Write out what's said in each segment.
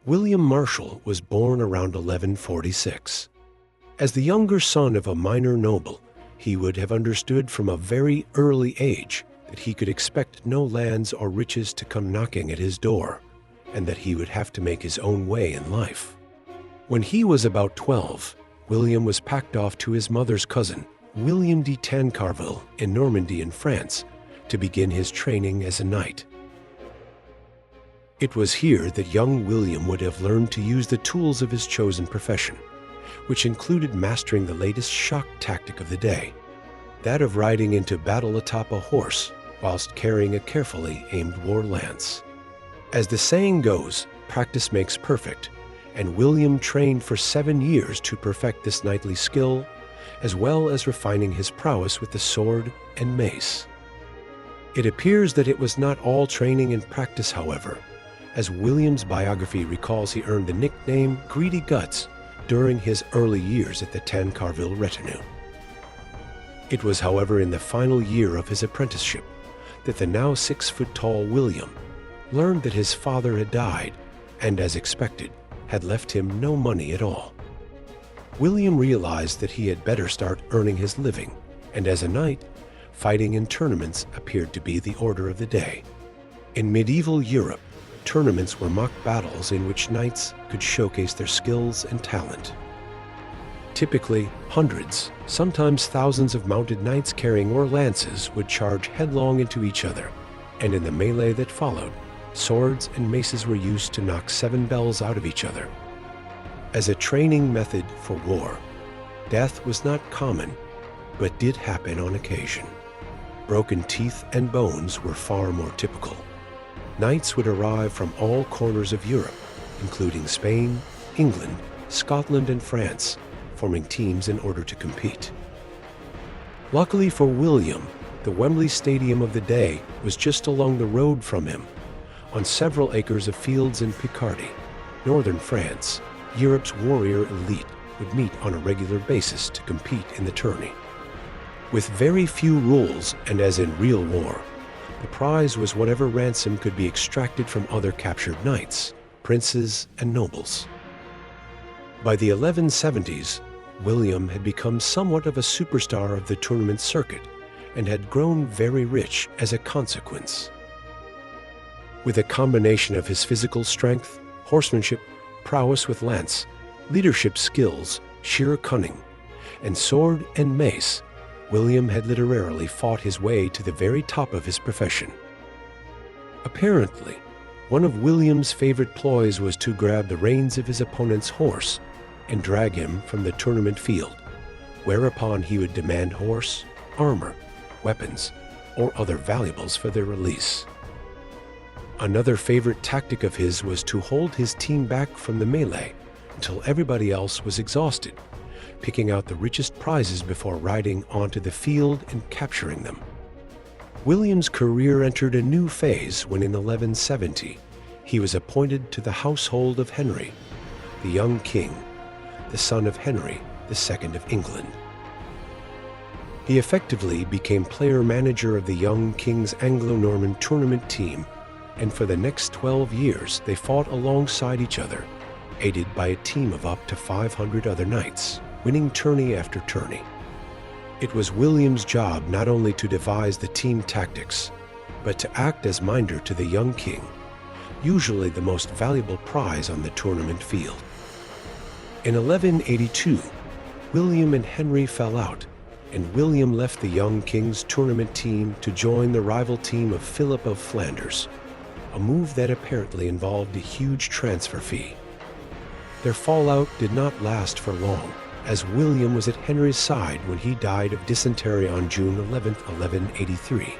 William Marshal was born around 1146. As the younger son of a minor noble, he would have understood from a very early age that he could expect no lands or riches to come knocking at his door, and that he would have to make his own way in life. When he was about 12, William was packed off to his mother's cousin, William de Tancarville, in Normandy in France, to begin his training as a knight. It was here that young William would have learned to use the tools of his chosen profession, which included mastering the latest shock tactic of the day, that of riding into battle atop a horse whilst carrying a carefully aimed war lance. As the saying goes, practice makes perfect, and William trained for 7 years to perfect this knightly skill, as well as refining his prowess with the sword and mace. It appears that it was not all training and practice, however, as William's biography recalls he earned the nickname Greedy Guts during his early years at the Tancarville retinue. It was, however, in the final year of his apprenticeship that the now 6-foot-tall William learned that his father had died and, as expected, had left him no money at all. William realized that he had better start earning his living, and as a knight, fighting in tournaments appeared to be the order of the day. In medieval Europe, tournaments were mock battles in which knights could showcase their skills and talent. Typically, hundreds, sometimes thousands of mounted knights carrying war lances would charge headlong into each other, and in the melee that followed, swords and maces were used to knock 7 bells out of each other. As a training method for war, death was not common, but did happen on occasion. Broken teeth and bones were far more typical. Knights would arrive from all corners of Europe, including Spain, England, Scotland, and France, forming teams in order to compete. Luckily for William, the Wembley Stadium of the day was just along the road from him. On several acres of fields in Picardy, northern France, Europe's warrior elite would meet on a regular basis to compete in the tourney. With very few rules, and as in real war, the prize was whatever ransom could be extracted from other captured knights, princes, and nobles. By the 1170s, William had become somewhat of a superstar of the tournament circuit and had grown very rich as a consequence. With a combination of his physical strength, horsemanship, prowess with lance, leadership skills, sheer cunning, and sword and mace, William had literally fought his way to the very top of his profession. Apparently, one of William's favorite ploys was to grab the reins of his opponent's horse and drag him from the tournament field, whereupon he would demand horse, armor, weapons, or other valuables for their release. Another favorite tactic of his was to hold his team back from the melee until everybody else was exhausted, picking out the richest prizes before riding onto the field and capturing them. William's career entered a new phase when in 1170 he was appointed to the household of Henry, the young king, the son of Henry II of England. He effectively became player-manager of the young king's Anglo-Norman tournament team, and for the next 12 years they fought alongside each other, aided by a team of up to 500 other knights, winning tourney after tourney. It was William's job not only to devise the team tactics, but to act as minder to the young king, usually the most valuable prize on the tournament field. In 1182, William and Henry fell out, and William left the young king's tournament team to join the rival team of Philip of Flanders, a move that apparently involved a huge transfer fee. Their fallout did not last for long, as William was at Henry's side when he died of dysentery on June 11, 1183.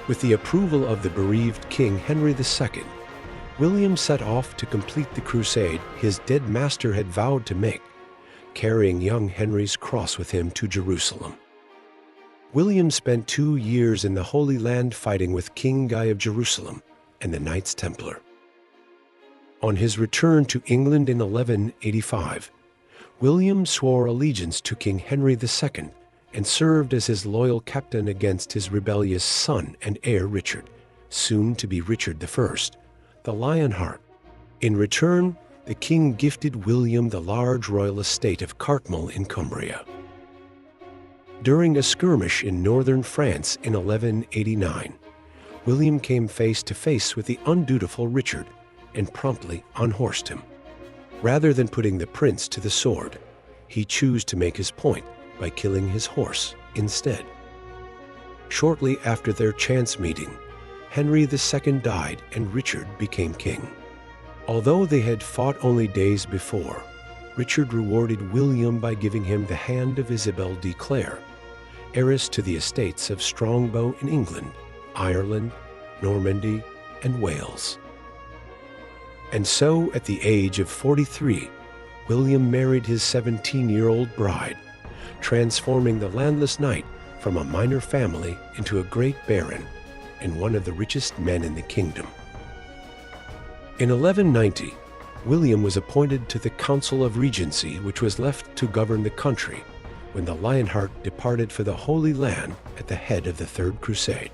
With the approval of the bereaved King Henry II, William set off to complete the crusade his dead master had vowed to make, carrying young Henry's cross with him to Jerusalem. William spent 2 years in the Holy Land fighting with King Guy of Jerusalem and the Knights Templar. On his return to England in 1185, William swore allegiance to King Henry II and served as his loyal captain against his rebellious son and heir Richard, soon to be Richard I, the Lionheart. In return, the king gifted William the large royal estate of Cartmel in Cumbria. During a skirmish in northern France in 1189, William came face to face with the undutiful Richard and promptly unhorsed him. Rather than putting the prince to the sword, he chose to make his point by killing his horse instead. Shortly after their chance meeting, Henry II died and Richard became king. Although they had fought only days before, Richard rewarded William by giving him the hand of Isabel de Clare, heiress to the estates of Strongbow in England, Ireland, Normandy, and Wales. And so, at the age of 43, William married his 17-year-old bride, transforming the landless knight from a minor family into a great baron and one of the richest men in the kingdom. In 1190, William was appointed to the Council of Regency, which was left to govern the country when the Lionheart departed for the Holy Land at the head of the Third Crusade.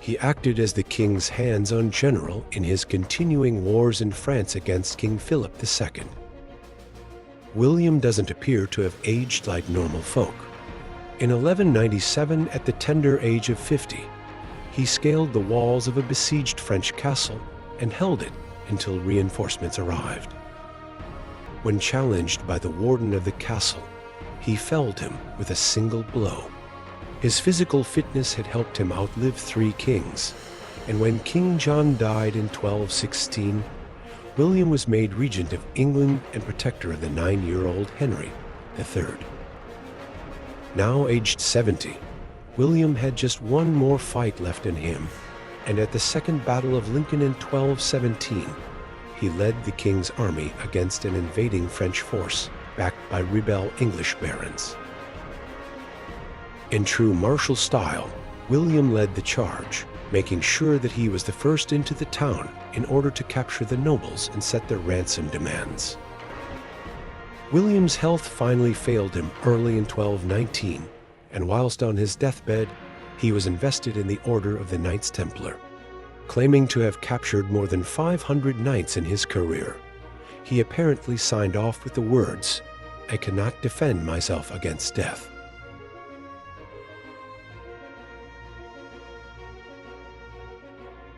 He acted as the king's hands-on general in his continuing wars in France against King Philip II. William doesn't appear to have aged like normal folk. In 1197, at the tender age of 50, he scaled the walls of a besieged French castle and held it until reinforcements arrived. When challenged by the warden of the castle, he felled him with a single blow. His physical fitness had helped him outlive 3 kings, and when King John died in 1216, William was made regent of England and protector of the 9-year-old Henry III. Now aged 70, William had just one more fight left in him, and at the Second Battle of Lincoln in 1217, he led the king's army against an invading French force backed by rebel English barons. In true Marshal style, William led the charge, making sure that he was the first into the town in order to capture the nobles and set their ransom demands. William's health finally failed him early in 1219, and whilst on his deathbed, he was invested in the Order of the Knights Templar. Claiming to have captured more than 500 knights in his career, he apparently signed off with the words, "I cannot defend myself against death."